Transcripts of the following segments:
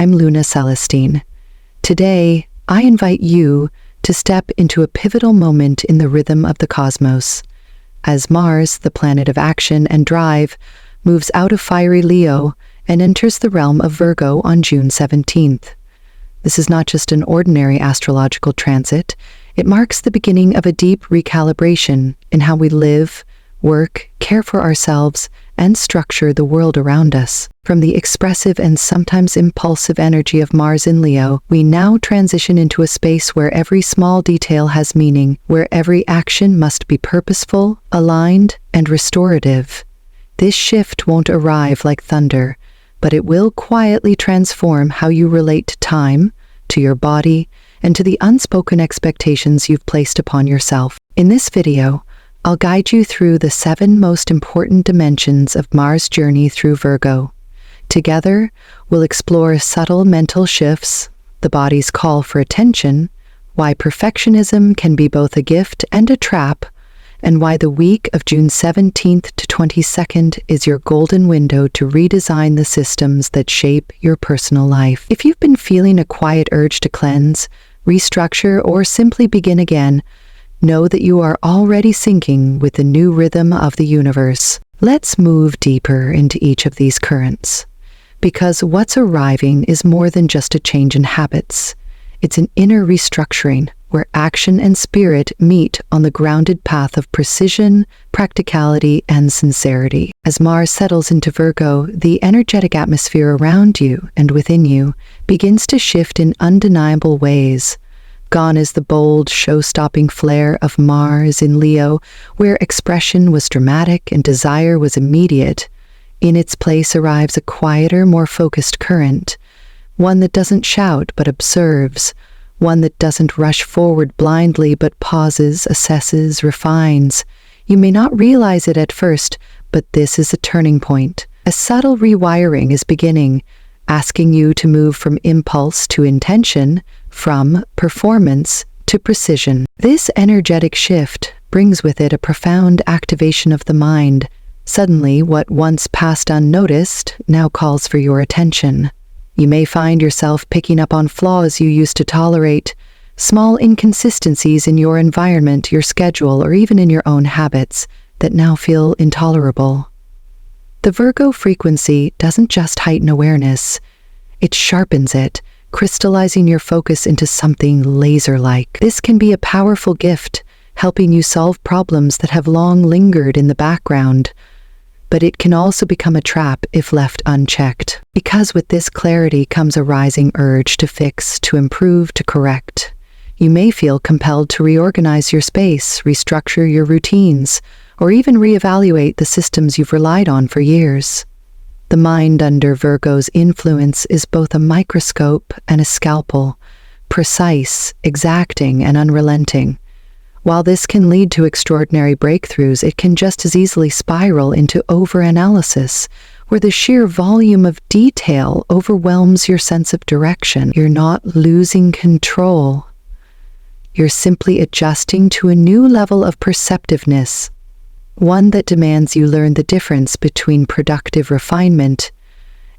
I'm Celestine. Today, I invite you to step into a pivotal moment in the rhythm of the cosmos. As Mars, the planet of action and drive, moves out of fiery Leo and enters the realm of Virgo on June 17th. This is not just an ordinary astrological transit, it marks the beginning of a deep recalibration in how we live, work, care for ourselves, and structure the world around us. From the expressive and sometimes impulsive energy of Mars in Leo, we now transition into a space where every small detail has meaning, where every action must be purposeful, aligned, and restorative. This shift won't arrive like thunder, but it will quietly transform how you relate to time, to your body, and to the unspoken expectations you've placed upon yourself. In this video, I'll guide you through the 7 most important dimensions of Mars' journey through Virgo. Together, we'll explore subtle mental shifts, the body's call for attention, why perfectionism can be both a gift and a trap, and why the week of June 17th to 22nd is your golden window to redesign the systems that shape your personal life. If you've been feeling a quiet urge to cleanse, restructure, or simply begin again, know that you are already syncing with the new rhythm of the universe. Let's move deeper into each of these currents, because what's arriving is more than just a change in habits. It's an inner restructuring where action and spirit meet on the grounded path of precision, practicality, and sincerity. As Mars settles into Virgo, the energetic atmosphere around you and within you begins to shift in undeniable ways. Gone is the bold, show-stopping flair of Mars in Leo, where expression was dramatic and desire was immediate. In its place arrives a quieter, more focused current, one that doesn't shout but observes, one that doesn't rush forward blindly but pauses, assesses, refines. You may not realize it at first, but this is a turning point. A subtle rewiring is beginning, asking you to move from impulse to intention, from performance to precision. This energetic shift brings with it a profound activation of the mind. Suddenly, what once passed unnoticed now calls for your attention. You may find yourself picking up on flaws you used to tolerate, small inconsistencies in your environment, your schedule, or even in your own habits that now feel intolerable. The Virgo frequency doesn't just heighten awareness, it sharpens it, crystallizing your focus into something laser-like. This can be a powerful gift, helping you solve problems that have long lingered in the background, but it can also become a trap if left unchecked. Because with this clarity comes a rising urge to fix, to improve, to correct. You may feel compelled to reorganize your space, restructure your routines, or even reevaluate the systems you've relied on for years. The mind under Virgo's influence is both a microscope and a scalpel, precise, exacting, and unrelenting. While this can lead to extraordinary breakthroughs, it can just as easily spiral into overanalysis, where the sheer volume of detail overwhelms your sense of direction. You're not losing control. You're simply adjusting to a new level of perceptiveness, one that demands you learn the difference between productive refinement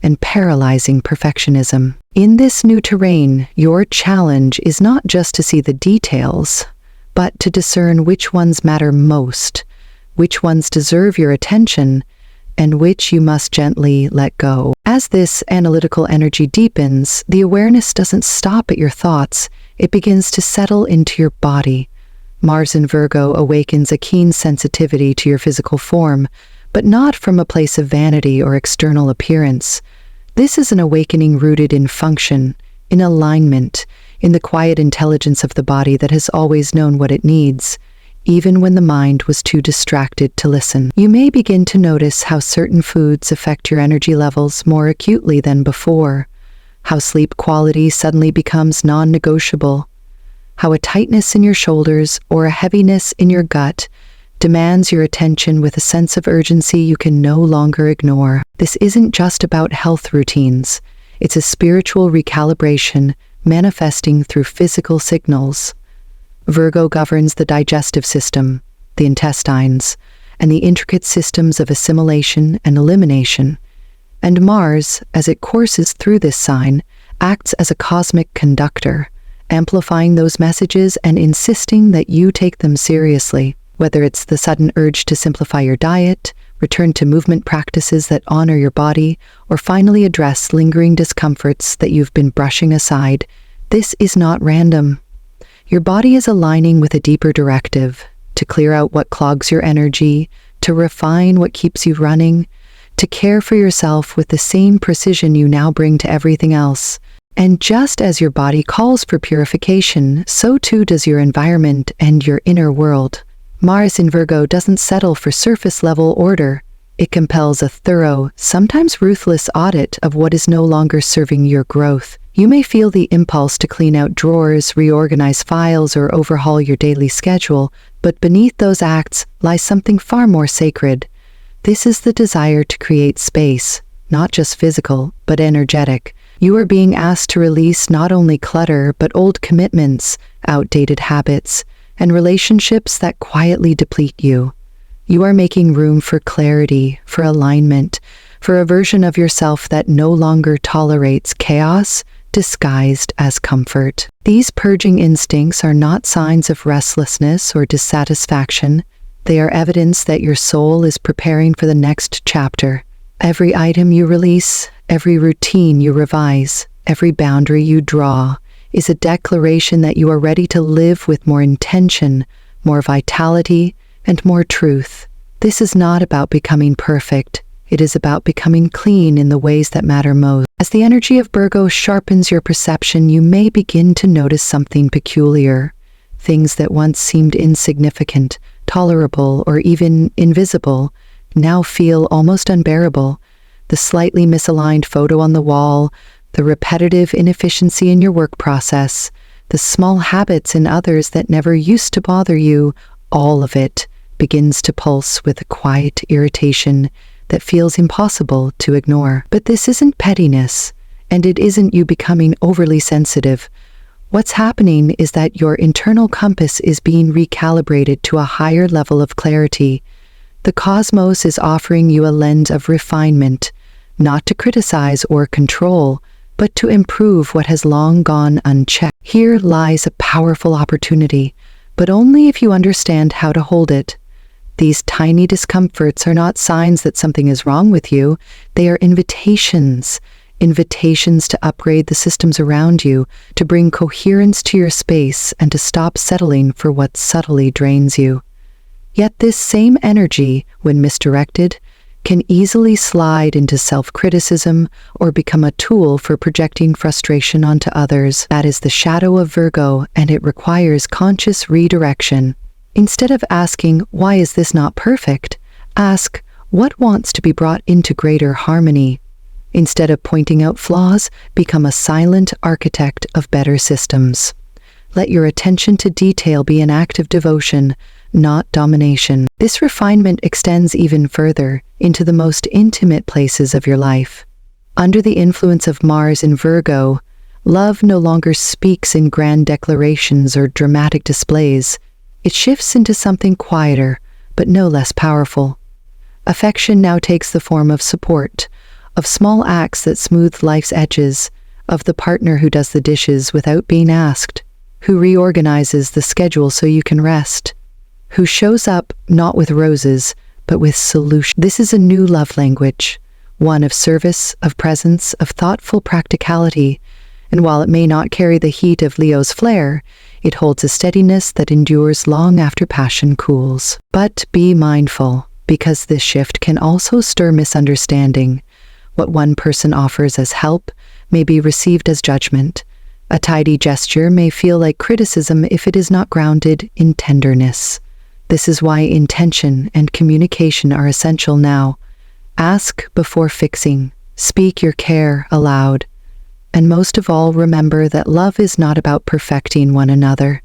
and paralyzing perfectionism. In this new terrain, your challenge is not just to see the details, but to discern which ones matter most, which ones deserve your attention, and which you must gently let go. As this analytical energy deepens, the awareness doesn't stop at your thoughts, it begins to settle into your body. Mars in Virgo awakens a keen sensitivity to your physical form, but not from a place of vanity or external appearance. This is an awakening rooted in function, in alignment, in the quiet intelligence of the body that has always known what it needs, even when the mind was too distracted to listen. You may begin to notice how certain foods affect your energy levels more acutely than before, how sleep quality suddenly becomes non-negotiable, how a tightness in your shoulders or a heaviness in your gut demands your attention with a sense of urgency you can no longer ignore. This isn't just about health routines. It's a spiritual recalibration manifesting through physical signals. Virgo governs the digestive system, the intestines, and the intricate systems of assimilation and elimination. And Mars, as it courses through this sign, acts as a cosmic conductor, amplifying those messages and insisting that you take them seriously. Whether it's the sudden urge to simplify your diet, return to movement practices that honor your body, or finally address lingering discomforts that you've been brushing aside, this is not random. Your body is aligning with a deeper directive to clear out what clogs your energy, to refine what keeps you running, to care for yourself with the same precision you now bring to everything else. And just as your body calls for purification, so too does your environment and your inner world. Mars in Virgo doesn't settle for surface-level order. It compels a thorough, sometimes ruthless audit of what is no longer serving your growth. You may feel the impulse to clean out drawers, reorganize files, or overhaul your daily schedule, but beneath those acts lies something far more sacred. This is the desire to create space, not just physical, but energetic. You are being asked to release not only clutter, but old commitments, outdated habits, and relationships that quietly deplete you. You are making room for clarity, for alignment, for a version of yourself that no longer tolerates chaos disguised as comfort. These purging instincts are not signs of restlessness or dissatisfaction. They are evidence that your soul is preparing for the next chapter. Every item you release, every routine you revise, every boundary you draw, is a declaration that you are ready to live with more intention, more vitality, and more truth. This is not about becoming perfect. It is about becoming clean in the ways that matter most. As the energy of Virgo sharpens your perception, you may begin to notice something peculiar. Things that once seemed insignificant, tolerable, or even invisible now feel almost unbearable. The slightly misaligned photo on the wall, the repetitive inefficiency in your work process, the small habits in others that never used to bother you, all of it begins to pulse with a quiet irritation that feels impossible to ignore. But this isn't pettiness, and it isn't you becoming overly sensitive. What's happening is that your internal compass is being recalibrated to a higher level of clarity. The cosmos is offering you a lens of refinement, not to criticize or control, but to improve what has long gone unchecked. Here lies a powerful opportunity, but only if you understand how to hold it. These tiny discomforts are not signs that something is wrong with you. They are invitations to upgrade the systems around you, to bring coherence to your space, and to stop settling for what subtly drains you. Yet this same energy, when misdirected, can easily slide into self-criticism or become a tool for projecting frustration onto others. That is the shadow of Virgo, and it requires conscious redirection. Instead of asking, "Why is this not perfect?" ask, "What wants to be brought into greater harmony?" Instead of pointing out flaws, become a silent architect of better systems. Let your attention to detail be an act of devotion, not domination. This refinement extends even further into the most intimate places of your life. Under the influence of Mars in Virgo, love no longer speaks in grand declarations or dramatic displays. It shifts into something quieter, but no less powerful. Affection now takes the form of support, of small acts that smooth life's edges, of the partner who does the dishes without being asked, who reorganizes the schedule so you can rest, who shows up not with roses, but with solutions. This is a new love language, one of service, of presence, of thoughtful practicality, and while it may not carry the heat of Leo's flair, it holds a steadiness that endures long after passion cools. But be mindful, because this shift can also stir misunderstanding. What one person offers as help may be received as judgment. A tidy gesture may feel like criticism if it is not grounded in tenderness. This is why intention and communication are essential now. Ask before fixing. Speak your care aloud. And most of all, remember that love is not about perfecting one another.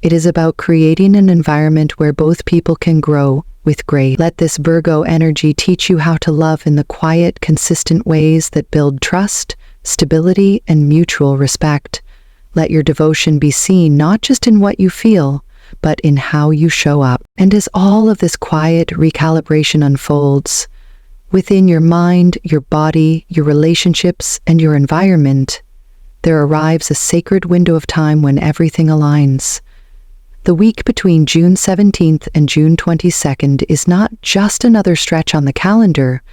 It is about creating an environment where both people can grow with grace. Let this Virgo energy teach you how to love in the quiet, consistent ways that build trust, stability, and mutual respect. Let your devotion be seen not just in what you feel, but in how you show up. And as all of this quiet recalibration unfolds, within your mind, your body, your relationships, and your environment, there arrives a sacred window of time when everything aligns. The week between June 17th and June 22nd is not just another stretch on the calendar.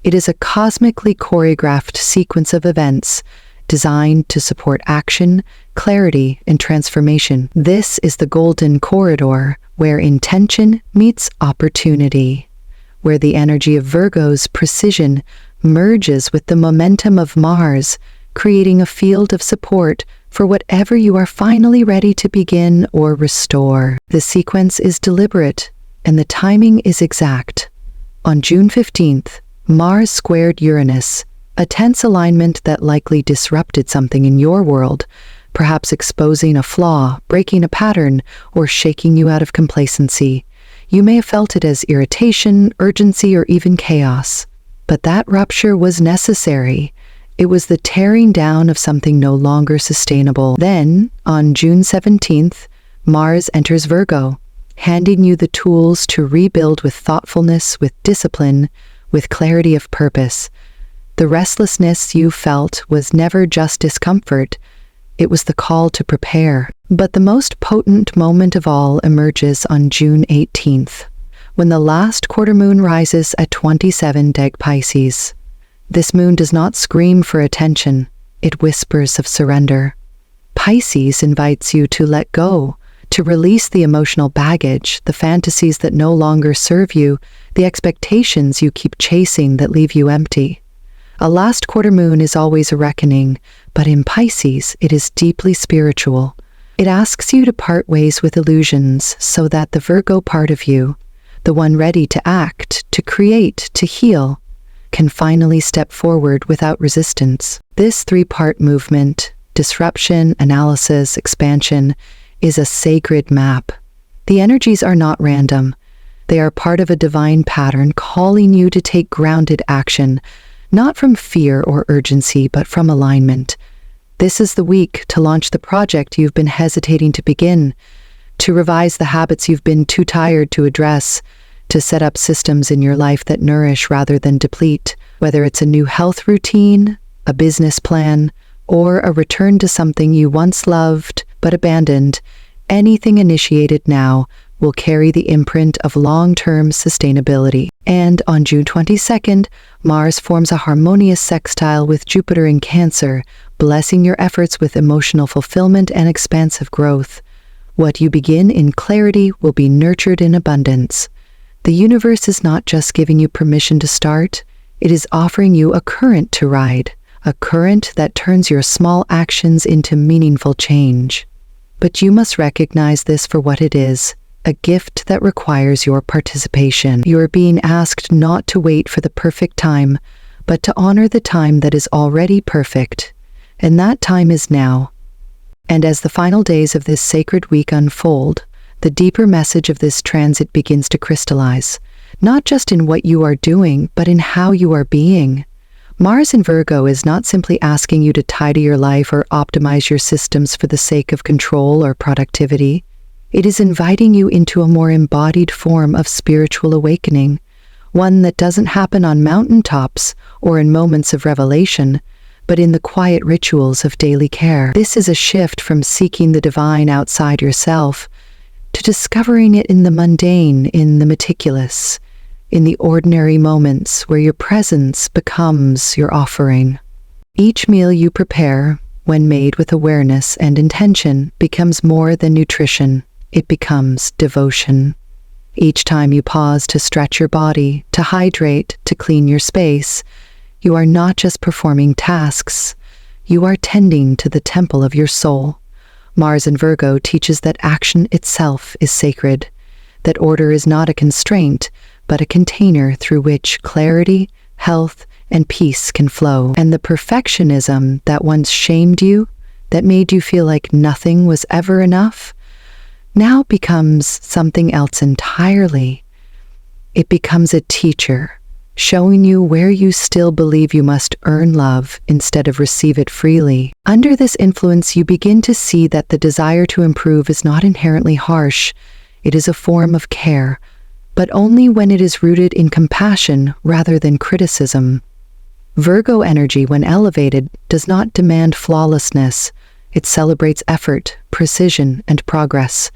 It is a cosmically choreographed sequence of events designed to support action, clarity, and transformation. This is the golden corridor where intention meets opportunity, where the energy of Virgo's precision merges with the momentum of Mars, creating a field of support for whatever you are finally ready to begin or restore. The sequence is deliberate, and the timing is exact. On June 15th, Mars squared Uranus, a tense alignment that likely disrupted something in your world, perhaps exposing a flaw, breaking a pattern, or shaking you out of complacency. You may have felt it as irritation, urgency, or even chaos. But that rupture was necessary. It was the tearing down of something no longer sustainable. Then, on June 17th, Mars enters Virgo, handing you the tools to rebuild with thoughtfulness, with discipline, with clarity of purpose. The restlessness you felt was never just discomfort. It was the call to prepare. But the most potent moment of all emerges on June 18th, when the last quarter moon rises at 27 Deg Pisces. This moon does not scream for attention, it whispers of surrender. Pisces invites you to let go, to release the emotional baggage, the fantasies that no longer serve you, the expectations you keep chasing that leave you empty. A last quarter moon is always a reckoning, but in Pisces it is deeply spiritual. It asks you to part ways with illusions so that the Virgo part of you, the one ready to act, to create, to heal, can finally step forward without resistance. This three-part movement, disruption, analysis, expansion, is a sacred map. The energies are not random. They are part of a divine pattern calling you to take grounded action, not from fear or urgency, but from alignment. This is the week to launch the project you've been hesitating to begin, to revise the habits you've been too tired to address, to set up systems in your life that nourish rather than deplete. Whether it's a new health routine, a business plan, or a return to something you once loved but abandoned, anything initiated now will carry the imprint of long-term sustainability. And on June 22nd, Mars forms a harmonious sextile with Jupiter in Cancer, blessing your efforts with emotional fulfillment and expansive growth. What you begin in clarity will be nurtured in abundance. The universe is not just giving you permission to start, it is offering you a current to ride, a current that turns your small actions into meaningful change. But you must recognize this for what it is, a gift that requires your participation. You are being asked not to wait for the perfect time, but to honor the time that is already perfect, and that time is now. And as the final days of this sacred week unfold, the deeper message of this transit begins to crystallize, not just in what you are doing, but in how you are being. Mars in Virgo is not simply asking you to tidy your life or optimize your systems for the sake of control or productivity. It is inviting you into a more embodied form of spiritual awakening, one that doesn't happen on mountaintops or in moments of revelation, but in the quiet rituals of daily care. This is a shift from seeking the divine outside yourself to discovering it in the mundane, in the meticulous, in the ordinary moments where your presence becomes your offering. Each meal you prepare, when made with awareness and intention, becomes more than nutrition. It becomes devotion. Each time you pause to stretch your body, to hydrate, to clean your space, you are not just performing tasks, you are tending to the temple of your soul. Mars in Virgo teaches that action itself is sacred, that order is not a constraint, but a container through which clarity, health, and peace can flow. And the perfectionism that once shamed you, that made you feel like nothing was ever enough, now becomes something else entirely. It becomes a teacher, showing you where you still believe you must earn love instead of receive it freely. Under this influence, you begin to see that the desire to improve is not inherently harsh. It is a form of care, but only when it is rooted in compassion rather than criticism. Virgo energy, when elevated, does not demand flawlessness. It celebrates effort, precision, and progress.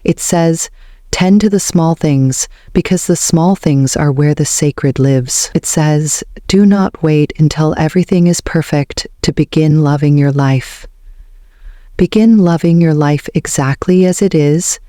It says, tend to the small things, because the small things are where the sacred lives. It says, do not wait until everything is perfect to begin loving your life. Begin loving your life exactly as it is,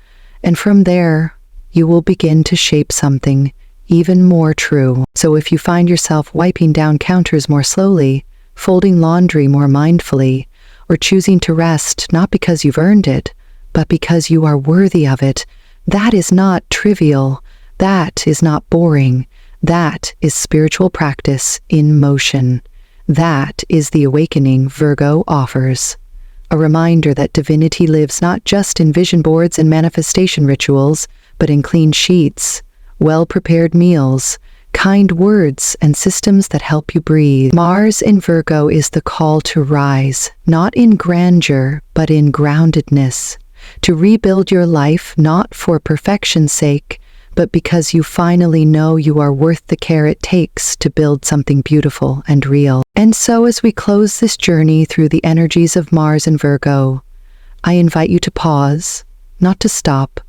and from there, you will begin to shape something even more true. So if you find yourself wiping down counters more slowly, folding laundry more mindfully, or choosing to rest not because you've earned it, but because you are worthy of it, that is not trivial. That is not boring. That is spiritual practice in motion. That is the awakening Virgo offers. A reminder that divinity lives not just in vision boards and manifestation rituals, but in clean sheets, well-prepared meals, kind words, and systems that help you breathe. Mars in Virgo is the call to rise, not in grandeur, but in groundedness. To rebuild your life not for perfection's sake, but because you finally know you are worth the care it takes to build something beautiful and real. And so as we close this journey through the energies of Mars and Virgo, I invite you to pause, not to stop,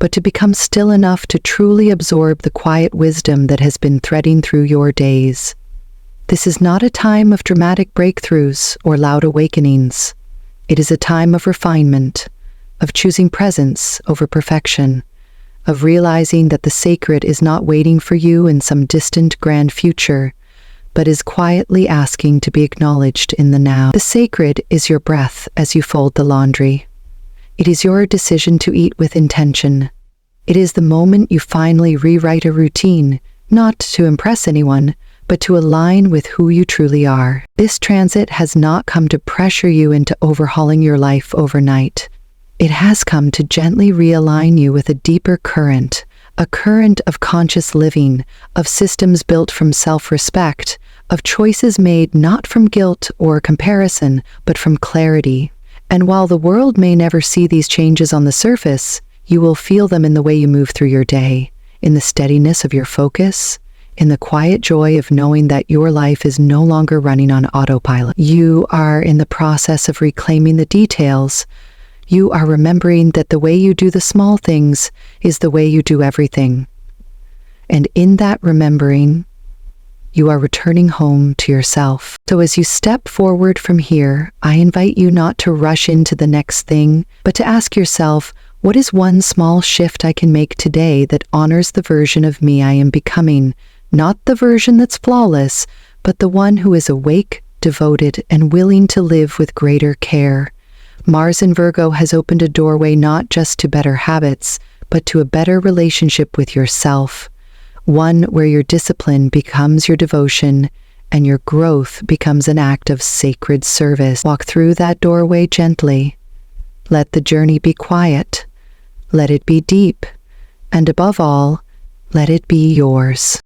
but to become still enough to truly absorb the quiet wisdom that has been threading through your days. This is not a time of dramatic breakthroughs or loud awakenings. It is a time of refinement, of choosing presence over perfection, of realizing that the sacred is not waiting for you in some distant grand future, but is quietly asking to be acknowledged in the now. The sacred is your breath as you fold the laundry. It is your decision to eat with intention. It is the moment you finally rewrite a routine, not to impress anyone, but to align with who you truly are. This transit has not come to pressure you into overhauling your life overnight. It has come to gently realign you with a deeper current, a current of conscious living, of systems built from self-respect, of choices made not from guilt or comparison, but from clarity. And while the world may never see these changes on the surface, you will feel them in the way you move through your day, in the steadiness of your focus, in the quiet joy of knowing that your life is no longer running on autopilot. You are in the process of reclaiming the details. You are remembering that the way you do the small things is the way you do everything. And in that remembering, you are returning home to yourself. So as you step forward from here, I invite you not to rush into the next thing, but to ask yourself, what is one small shift I can make today that honors the version of me I am becoming? Not the version that's flawless, but the one who is awake, devoted, and willing to live with greater care. Mars in Virgo has opened a doorway not just to better habits, but to a better relationship with yourself. One where your discipline becomes your devotion and your growth becomes an act of sacred service. Walk through that doorway gently. Let the journey be quiet. Let it be deep. And above all, let it be yours.